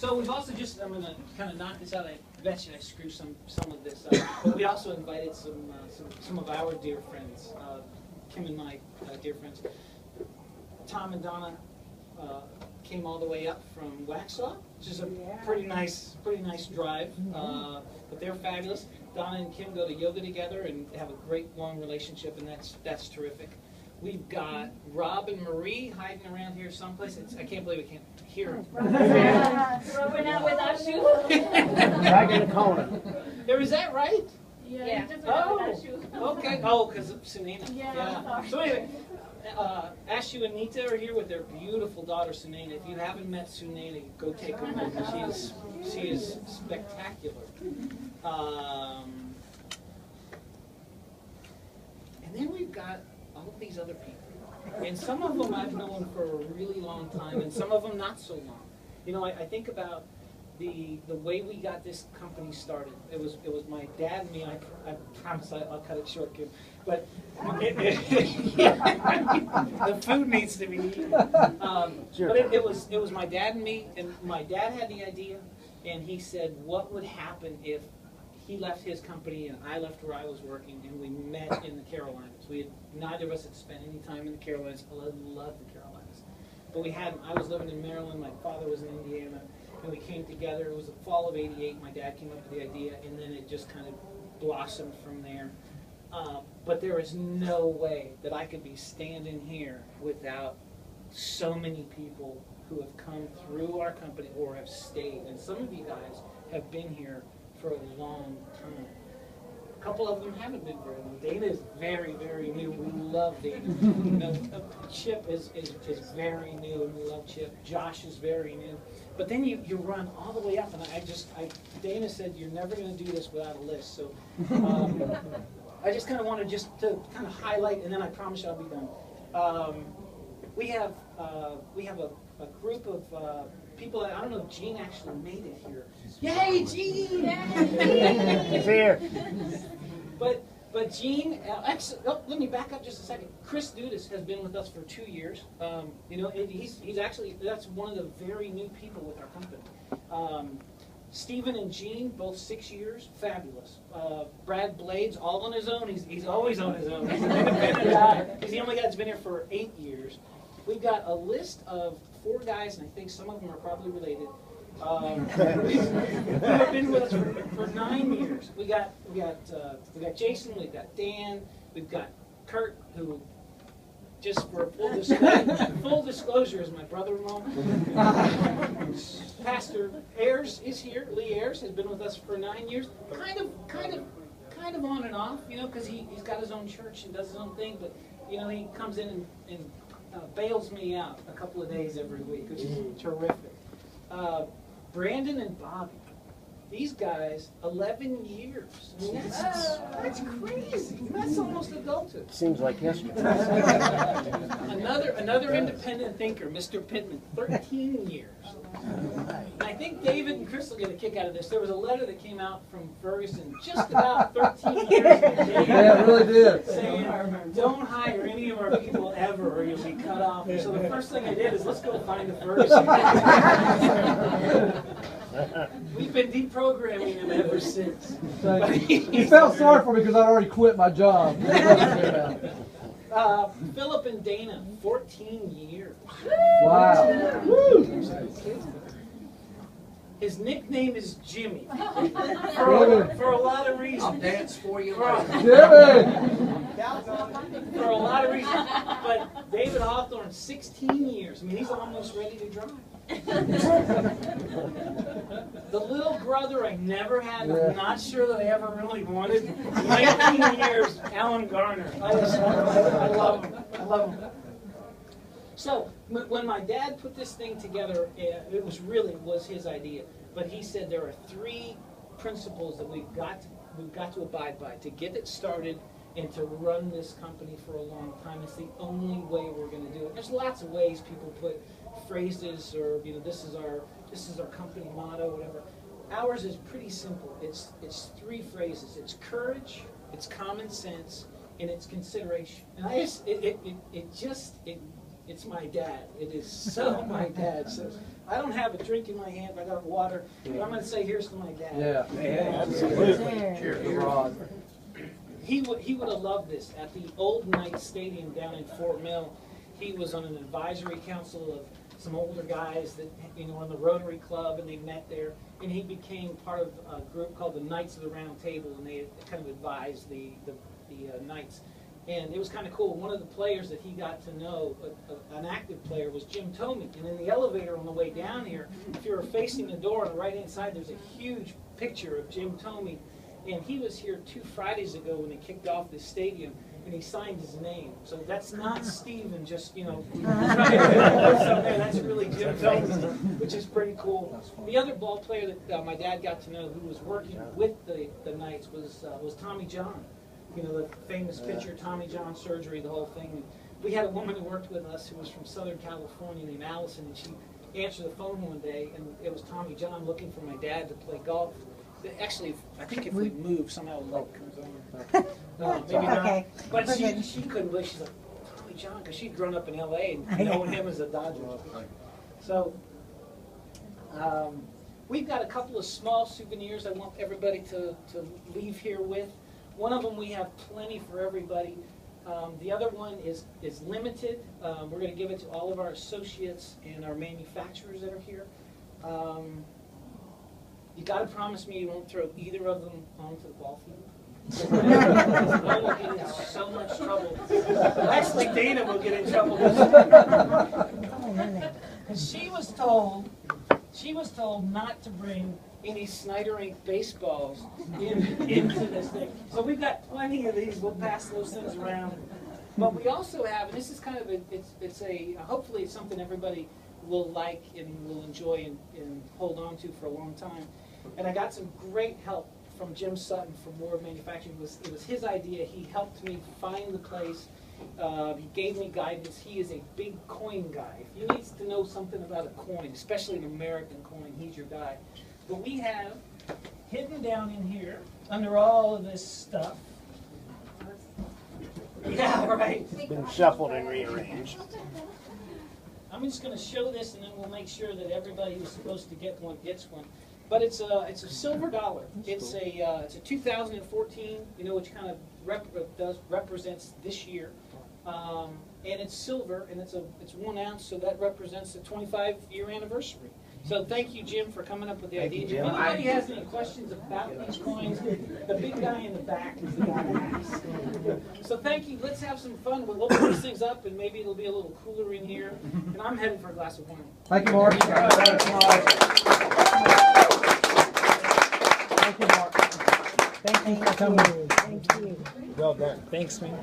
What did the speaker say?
So we've also just, I'm going to kind of knock this out. I bet you I screw some of this up. But we also invited some of our dear friends, Kim and my dear friends. Tom and Donna came all the way up from Waxhaw, which is a pretty nice drive. But they're fabulous. Donna and Kim go to yoga together and have a great long relationship, and that's terrific. We've got Rob and Marie hiding around here someplace. I can't believe I can't hear them. Rubbing out with our shoes. Back in the corner. Is that right? Yeah. He just went out with our shoes. Okay. Oh, because of Sunena. Yeah. So anyway, Ashu and Nita are here with their beautiful daughter Sunena. If you haven't met Sunena, go take her home. She is spectacular. And then we've got all of these other people. And some of them I've known for a really long time, and some of them not so long. You know, I think about the way we got this company started. It was my dad and me. I promise I'll cut it short, Kim. But the food needs to be eaten. Sure. But it was my dad and me, and my dad had the idea, and he said, what would happen if he left his company and I left where I was working, and we met in the Carolinas. Neither of us had spent any time in the Carolinas. I love the Carolinas. But we hadn't. I was living in Maryland. My father was in Indiana. And we came together. It was the fall of '88. My dad came up with the idea, and then it just kind of blossomed from there. But there is no way that I could be standing here without so many people who have come through our company or have stayed. And some of you guys have been here for a long time. A couple of them haven't been very long. Dana is very, very new. We love Dana. You know, Chip is very new, and we love Chip. Josh is very new. But then you run all the way up, and Dana said you're never going to do this without a list. So I just kind of want to kind of highlight, and then I promise you I'll be done. We have a group of people that, I don't know if Jean actually made it here. Yay, Jean! He's here. But Jean, let me back up just a second. Chris Dudas has been with us for 2 years. You know, he's actually, that's one of the very new people with our company. Stephen and Jean, both 6 years, fabulous. Brad Blades, all on his own. He's always on his own. He's an independent guy. He's the only guy that's been here for 8 years. We've got a list of 4 guys, and I think some of them are probably related, who have been with us for 9 years. We got Jason, we've got Dan, we've got Kurt, who, just for full disclosure, is my brother-in-law. Pastor Ayers is here. Lee Ayers has been with us for 9 years. Kind of on and off, you know, because he's got his own church and does his own thing. But you know, he comes in and bails me out a couple of days every week, which is terrific. Brandon and Bobby, these guys, 11 years. I mean, that's crazy. That's almost adulthood. Seems like yesterday. Another independent thinker, Mr. Pittman, 13 years. And I think David and Chris will get a kick out of this. There was a letter that came out from Ferguson just about 13 years ago. Yeah, it really did. Saying, don't hire any of our people ever or you'll be cut off. And so the first thing I did is, let's go find a Ferguson. We've been deprogramming him ever since. He felt sorry for me because I'd already quit my job. Philip and Dana, 14 years. Wow. His nickname is Jimmy. For a lot of reasons. I'll dance for you. Jimmy! For a lot of reasons. But David Hawthorne, 16 years. I mean, he's almost ready to drive. The little brother I never had, I'm not sure that I ever really wanted. 19 years, Alan Garner. I love him. I love him. So, when my dad put this thing together, it was his idea. But he said there are 3 principles that we've got to abide by to get it started and to run this company for a long time. It's the only way we're going to do it. There's lots of ways people put phrases, or you know, this is our company motto, whatever. Ours is pretty simple. It's 3 phrases. It's courage, it's common sense, and it's consideration. And It's my dad. It is so my dad. So I don't have a drink in my hand, but I got water. But I'm going to say here's to my dad. Yeah. Absolutely. Cheers, Rod. He would have loved this. At the old Knights Stadium down in Fort Mill, he was on an advisory council of some older guys that, you know, on the Rotary Club, and they met there. And he became part of a group called the Knights of the Round Table, and they kind of advised the Knights. And it was kind of cool. One of the players that he got to know, an active player, was Jim Thome. And in the elevator on the way down here, if you were facing the door on the right-hand side, there's a huge picture of Jim Thome. And he was here 2 Fridays ago when they kicked off this stadium, and he signed his name. So that's not Steven just, you know, that's really Jim Thome, which is pretty cool. The other ball player that my dad got to know who was working with the Knights was Tommy John. You know, the famous pitcher, Tommy John surgery, the whole thing. We had a woman who worked with us who was from Southern California named Allison, and she answered the phone one day, and it was Tommy John looking for my dad to play golf. Actually, I think if we move, somehow the light comes on. Maybe not. Okay. But she couldn't believe. She's like, Tommy John, because she'd grown up in L.A. and knowing him as a Dodger. So we've got a couple of small souvenirs I want everybody to leave here with. One of them we have plenty for everybody. The other one is limited. We're going to give it to all of our associates and our manufacturers that are here. You got to promise me you won't throw either of them onto the ball field. I will get in so much trouble. Actually, Dana will get in trouble. She was told not to bring any Snyder Inc. baseballs into this thing. So we've got plenty of these. We'll pass those things around. But we also have, and this is kind of hopefully it's something everybody will like and will enjoy and hold on to for a long time. And I got some great help from Jim Sutton from Ward Manufacturing. It was his idea. He helped me find the place. He gave me guidance. He is a big coin guy. If you need to know something about a coin, especially an American coin, he's your guy. But we have hidden down in here, under all of this stuff. Yeah, right. It's been shuffled and rearranged. I'm just going to show this, and then we'll make sure that everybody who's supposed to get one gets one. But it's a silver dollar. It's a 2014. You know, which kind of represents this year, and it's silver, and it's 1 ounce, so that represents the 25-year anniversary. So thank you, Jim, for coming up with the idea. If anybody has any questions about these coins, the big guy in the back is the guy to ask. So thank you. Let's have some fun. We'll open these things up, and maybe it'll be a little cooler in here. And I'm headed for a glass of wine. Thank you, Mark. Thanks, Mark. Thank you, Mark. Thank you for coming. Thank you. Well done. Thanks, man.